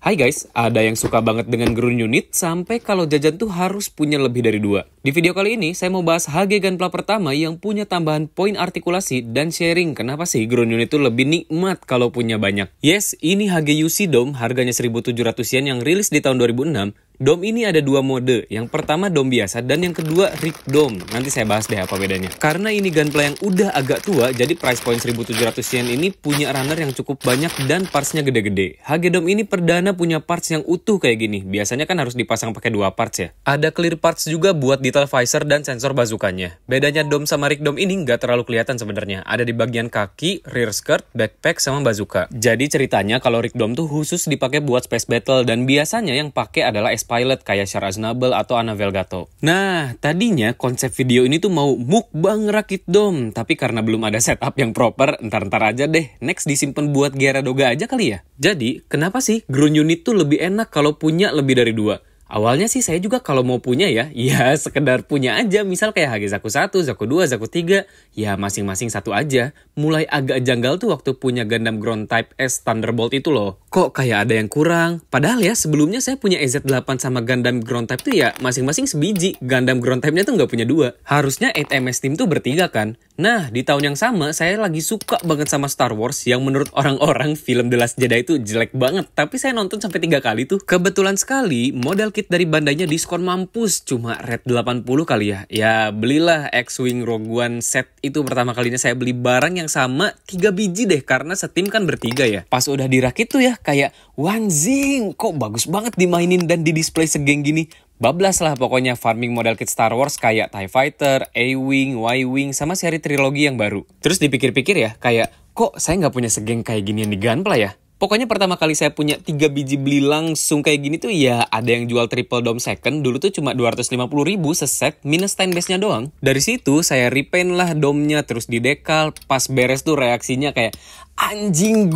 Hai guys, ada yang suka banget dengan ground unit sampai kalau jajan tuh harus punya lebih dari dua. Di video kali ini saya mau bahas HG Gunpla pertama yang punya tambahan poin artikulasi dan sharing kenapa sih ground unit tuh lebih nikmat kalau punya banyak. Yes, ini HG UC Dome harganya 1.700 yen yang rilis di tahun 2006. Dome ini ada dua mode, yang pertama dome biasa dan yang kedua Rig Dome. Nanti saya bahas deh apa bedanya. Karena ini Gunpla yang udah agak tua, jadi price point 1.700 yen ini punya runner yang cukup banyak dan partsnya gede-gede. HG Dome ini perdana punya parts yang utuh kayak gini. Biasanya kan harus dipasang pakai dua parts ya. Ada clear parts juga buat detail visor dan sensor bazukanya. Bedanya Dome sama Rig Dome ini nggak terlalu kelihatan sebenarnya. Ada di bagian kaki, rear skirt, backpack, sama bazuka. Jadi ceritanya kalau Rig Dome tuh khusus dipakai buat space battle dan biasanya yang pakai adalah pilot kayak Char Aznable atau Annabelle Gatto. Nah, tadinya konsep video ini tuh mau mukbang rakit dom, tapi karena belum ada setup yang proper, ntar aja deh. Next disimpan buat Gyaradoga aja kali ya. Jadi, kenapa sih ground unit tuh lebih enak kalau punya lebih dari dua? Awalnya sih saya juga kalau mau punya ya sekedar punya aja. Misal kayak HG Zaku 1, Zaku 2, Zaku 3, ya masing-masing satu aja. Mulai agak janggal tuh waktu punya Gundam Ground Type S Thunderbolt itu loh. Kok kayak ada yang kurang? Padahal ya sebelumnya saya punya EZ8 sama Gundam Ground Type tuh ya masing-masing sebiji. Gundam Ground Type-nya tuh nggak punya dua. Harusnya 8MS Team tuh bertiga kan? Nah, di tahun yang sama saya lagi suka banget sama Star Wars yang menurut orang-orang film The Last Jedi itu jelek banget. Tapi saya nonton sampai 3 kali tuh. Kebetulan sekali model kit dari Bandainya diskon mampus, cuma red 80 kali ya. Ya belilah X-Wing Rogue One set itu pertama kalinya saya beli barang yang sama 3 biji deh karena setim kan bertiga ya. Pas udah dirakit tuh ya kayak wanzing, kok bagus banget dimainin dan di display segeng gini. Bablas lah pokoknya farming model kit Star Wars kayak TIE Fighter, A-Wing, Y-Wing, sama seri trilogi yang baru. Terus dipikir-pikir ya kayak kok saya nggak punya segeng kayak ginian di Gunpla ya? Pokoknya pertama kali saya punya 3 biji beli langsung kayak gini tuh ya ada yang jual triple dome second. Dulu tuh cuma 250.000 seset minus time base-nya doang. Dari situ saya repaint lah dome-nya terus di dekal. Pas beres tuh reaksinya kayak anjing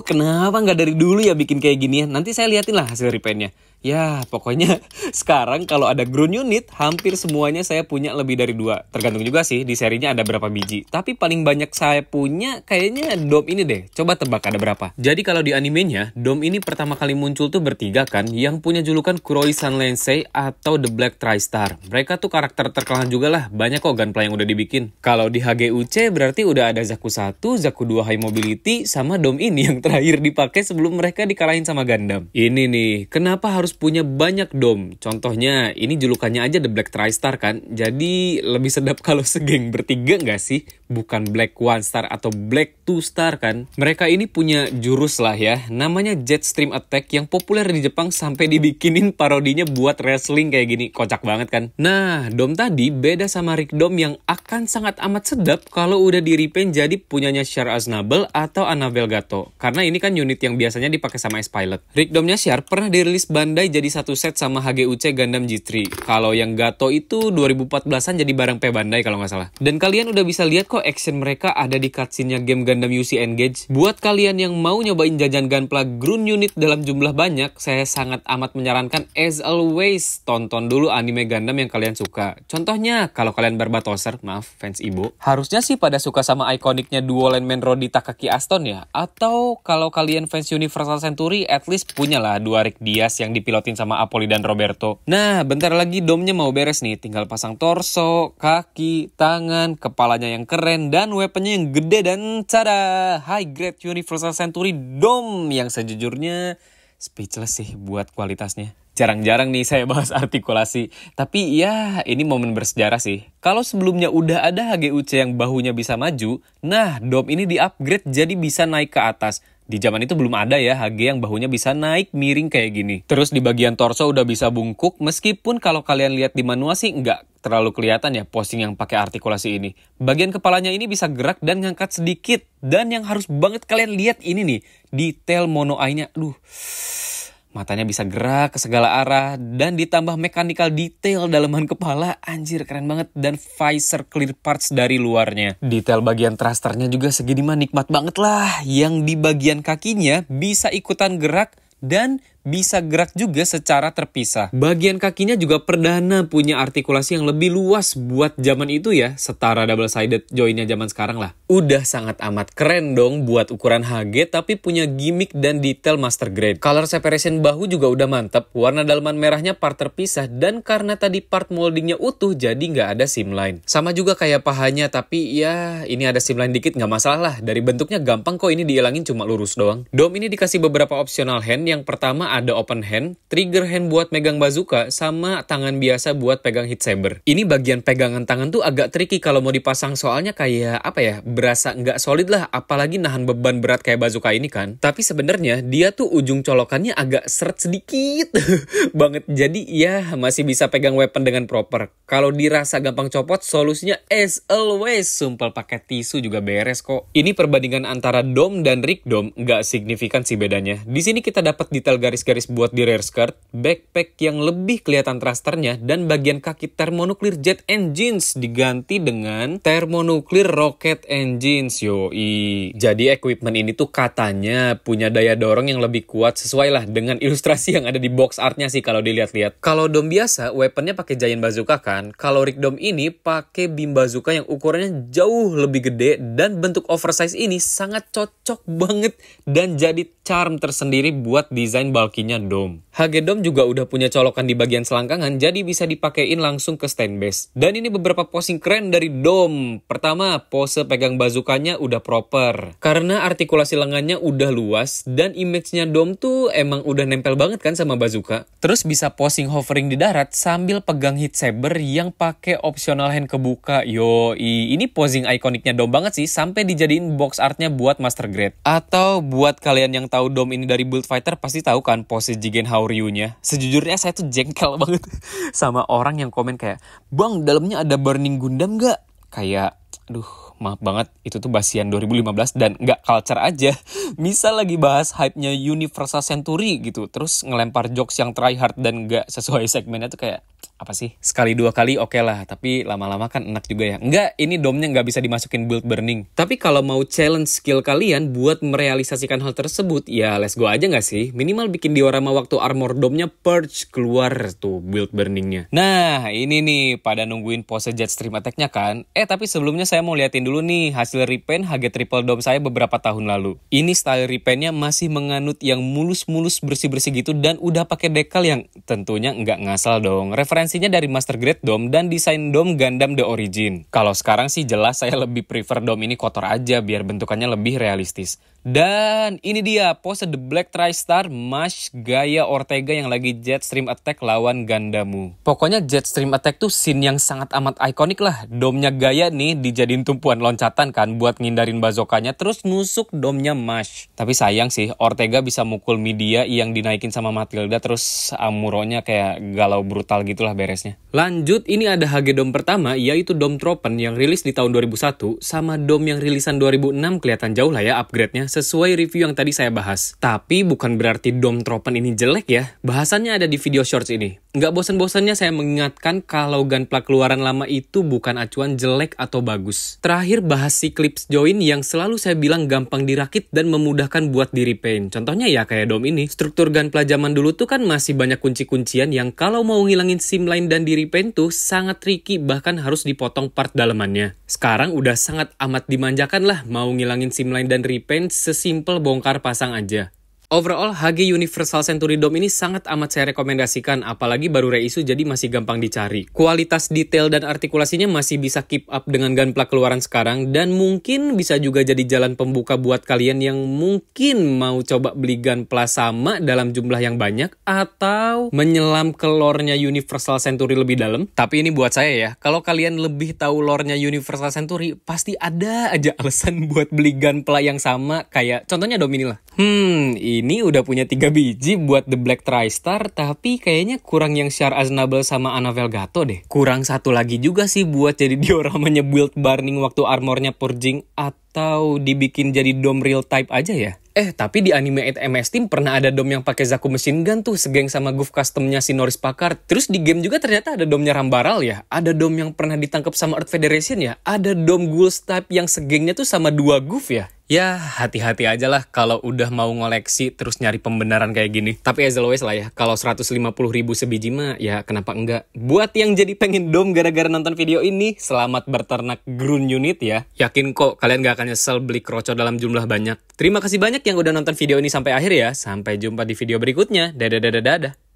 kenapa nggak dari dulu ya bikin kayak ginian. Nanti saya liatin lah hasil repaint-nya. Ya pokoknya sekarang kalau ada ground unit hampir semuanya saya punya lebih dari 2. Tergantung juga sih di serinya ada berapa biji. Tapi paling banyak saya punya kayaknya dome ini deh. Coba tebak ada berapa. Jadi kalau di animenya dome ini pertama kali muncul tuh bertiga kan. Yang punya julukan Kuroi-san Lensei atau The Black Tri-Star. Mereka tuh karakter terkenal juga lah. Banyak kok Gunpla yang udah dibikin. Kalau di HGUC berarti udah ada Zaku 1, Zaku 2 High Mobility sama dome ini yang terakhir dipakai sebelum mereka dikalahin sama Gundam. Ini nih kenapa harus punya banyak dome. Contohnya ini julukannya aja The Black Tri-Star kan. Jadi lebih sedap kalau segeng bertiga nggak sih? Bukan Black One Star atau Black Two Star kan. Mereka ini punya jurus lah ya. Namanya Jet Stream Attack yang populer di Jepang sampai dibikinin parodinya buat wrestling kayak gini. Kocak banget kan. Nah dome tadi beda sama Rig Dome yang akan sangat amat sedap kalau udah di repaint jadi punyanya Char Aznable atau Annabelle Gatto. Karena ini kan unit yang biasanya dipakai sama S-Pilot. Rig Dome-nya Char pernah dirilis Bandai jadi satu set sama HGUC Gundam G3. Kalau yang Gatto itu 2014an jadi barang P Bandai kalau nggak salah. Dan kalian udah bisa lihat kok action mereka ada di cutscene-nya game Gundam UC Engage. Buat kalian yang mau nyobain jajan Gunpla ground unit dalam jumlah banyak, saya sangat amat menyarankan as always tonton dulu anime Gundam yang kalian suka. Contohnya kalau kalian Barbatoser, maaf fans Ibo, harusnya sih pada suka sama ikoniknya duo lineman Rodi Takaki Aston ya. Atau kalau kalian fans Universal Century, at least punyalah 2 Rick Diaz yang dipilotin sama Apolli dan Roberto. Nah, bentar lagi dome-nya mau beres nih. Tinggal pasang torso, kaki, tangan, kepalanya yang keren, dan weaponnya yang gede dan tada! High grade Universal Century Dome yang sejujurnya speechless sih buat kualitasnya. Jarang-jarang nih saya bahas artikulasi. Tapi ya ini momen bersejarah sih. Kalau sebelumnya udah ada HGUC yang bahunya bisa maju, nah dome ini di-upgrade jadi bisa naik ke atas. Di zaman itu belum ada ya HG yang bahunya bisa naik miring kayak gini. Terus di bagian torso udah bisa bungkuk, meskipun kalau kalian lihat di manual sih nggak terlalu kelihatan ya posing yang pakai artikulasi ini. Bagian kepalanya ini bisa gerak dan ngangkat sedikit. Dan yang harus banget kalian lihat ini nih, detail mono eye-nya. Matanya bisa gerak ke segala arah dan ditambah mechanical detail dalaman kepala. Anjir keren banget. Dan visor clear parts dari luarnya. Detail bagian thrusternya juga segini mah nikmat banget lah. Yang di bagian kakinya bisa ikutan gerak dan bisa gerak juga secara terpisah. Bagian kakinya juga perdana punya artikulasi yang lebih luas buat zaman itu ya, setara double-sided joinnya zaman sekarang lah. Udah sangat amat keren dong buat ukuran HG, tapi punya gimmick dan detail master grade. Color separation bahu juga udah mantep, warna dalaman merahnya part terpisah, dan karena tadi part moldingnya utuh, jadi nggak ada seam line. Sama juga kayak pahanya, tapi ya ini ada seam line dikit nggak masalah lah. Dari bentuknya gampang kok ini diilangin, cuma lurus doang. Dom ini dikasih beberapa optional hand. Yang pertama ada open hand, trigger hand buat megang bazooka, sama tangan biasa buat pegang hit saber. Ini bagian pegangan tangan tuh agak tricky kalau mau dipasang, soalnya kayak apa ya, berasa nggak solid lah, apalagi nahan beban berat kayak bazooka ini kan. Tapi sebenarnya dia tuh ujung colokannya agak seret sedikit banget, jadi ya masih bisa pegang weapon dengan proper. Kalau dirasa gampang copot, solusinya as always sumpel pakai tisu juga beres kok. Ini perbandingan antara dom dan rig dom nggak signifikan sih bedanya. Di sini kita dapat detail garis-garis buat di rear skirt, backpack yang lebih kelihatan thrusternya, dan bagian kaki thermonuclear jet engines diganti dengan thermonuclear rocket engines. Yoi. Jadi equipment ini tuh katanya punya daya dorong yang lebih kuat, sesuai lah dengan ilustrasi yang ada di box artnya sih kalau dilihat-lihat. Kalau dom biasa, weaponnya pakai giant bazooka kan. Kalau rig dom ini pakai beam bazooka yang ukurannya jauh lebih gede, dan bentuk oversize ini sangat cocok banget dan jadi charm tersendiri buat desain bulky-nya dom. HG dom juga udah punya colokan di bagian selangkangan, jadi bisa dipakein langsung ke stand base. Dan ini beberapa posing keren dari dom. Pertama, pose pegang bazukanya udah proper, karena artikulasi lengannya udah luas, dan image-nya dom tuh emang udah nempel banget kan sama bazooka. Terus bisa posing hovering di darat sambil pegang hit saber yang pakai optional hand kebuka. Yoi, ini posing ikoniknya dom banget sih, sampai dijadiin box artnya buat master grade. Atau buat kalian yang tahu dom ini dari Build Fighter, pasti tahu kan pose Jigen Haoryu-nya. Sejujurnya saya tuh jengkel banget sama orang yang komen kayak, "Bang, dalamnya ada Burning Gundam nggak?" Kayak, aduh, maaf banget, itu tuh basian 2015 dan nggak culture aja. Misal lagi bahas hype-nya Universal Century gitu, terus ngelempar jokes yang tryhard dan nggak sesuai segmennya tuh kayak, apa sih? Sekali dua kali oke lah, tapi lama-lama kan enak juga ya. Enggak, ini domnya nggak bisa dimasukin build burning. Tapi kalau mau challenge skill kalian buat merealisasikan hal tersebut, ya let's go aja nggak sih? Minimal bikin diorama waktu armor domnya purge, keluar tuh build burningnya. Nah, ini nih, pada nungguin pose Jetstream Attack-nya kan? Tapi sebelumnya saya mau liatin dulu nih hasil repaint HG Triple Dom saya beberapa tahun lalu. Ini style repaintnya masih menganut yang mulus-mulus bersih-bersih gitu, dan udah pakai decal yang tentunya nggak ngasal dong. Referensinya dari Master Grade Dom dan desain Dom Gundam The Origin. Kalau sekarang sih jelas saya lebih prefer Dom ini kotor aja biar bentukannya lebih realistis. Dan ini dia pose The Black TriStar Mash gaya Ortega yang lagi Jetstream Attack lawan Gandamu. Pokoknya Jetstream Attack tuh scene yang sangat amat ikonik lah. Domnya gaya nih dijadiin tumpuan loncatan kan buat ngindarin bazokanya, terus nusuk domnya Mash. Tapi sayang sih Ortega bisa mukul media yang dinaikin sama Matilda, terus Amuronya kayak galau brutal gitulah beresnya. Lanjut, ini ada HG Dom pertama, yaitu Dom Tropen yang rilis di tahun 2001, sama Dom yang rilisan 2006 kelihatan jauh lah ya upgrade-nya, sesuai review yang tadi saya bahas. Tapi bukan berarti Dom Tropen ini jelek ya, bahasannya ada di video shorts ini. Nggak bosan-bosannya saya mengingatkan kalau gunpla keluaran lama itu bukan acuan jelek atau bagus. Terakhir bahas si clips join yang selalu saya bilang gampang dirakit dan memudahkan buat di repaint. Contohnya ya kayak Dom ini. Struktur gunpla zaman dulu tuh kan masih banyak kunci-kuncian yang kalau mau ngilangin seam line dan di repaint tuh sangat tricky, bahkan harus dipotong part dalamannya. Sekarang udah sangat amat dimanjakan lah mau ngilangin seam line dan repaint, sesimpel bongkar pasang aja. Overall, HG Universal Century Dom ini sangat amat saya rekomendasikan, apalagi baru reissue jadi masih gampang dicari. Kualitas detail dan artikulasinya masih bisa keep up dengan gunpla keluaran sekarang, dan mungkin bisa juga jadi jalan pembuka buat kalian yang mungkin mau coba beli gunpla sama dalam jumlah yang banyak, atau menyelam ke lore-nya Universal Century lebih dalam. Tapi ini buat saya ya, kalau kalian lebih tahu lore-nya Universal Century, pasti ada aja alasan buat beli gunpla yang sama, kayak contohnya Dom ini lah. Ini udah punya 3 biji buat The Black TriStar, tapi kayaknya kurang yang Char Aznable sama Annabelle Gato deh. Kurang satu lagi juga sih buat jadi dioramanya build burning waktu armornya purging, atau dibikin jadi Dom real type aja ya. Tapi di anime 8MS Team pernah ada dom yang pakai Zaku Machine Gun tuh, segeng sama Gouf customnya si Norris Packard. Terus di game juga ternyata ada domnya Rambaral ya. Ada dom yang pernah ditangkap sama Earth Federation ya. Ada dom Ghouls type yang segengnya tuh sama 2 Gouf ya. Ya, hati-hati aja lah kalau udah mau ngoleksi terus nyari pembenaran kayak gini. Tapi as always lah ya, kalau 150.000 sebiji mah, ya kenapa enggak? Buat yang jadi pengen dom gara-gara nonton video ini, selamat berternak Groon Unit ya. Yakin kok kalian gak akan nyesel beli kroco dalam jumlah banyak. Terima kasih banyak yang udah nonton video ini sampai akhir ya. Sampai jumpa di video berikutnya. Dadah.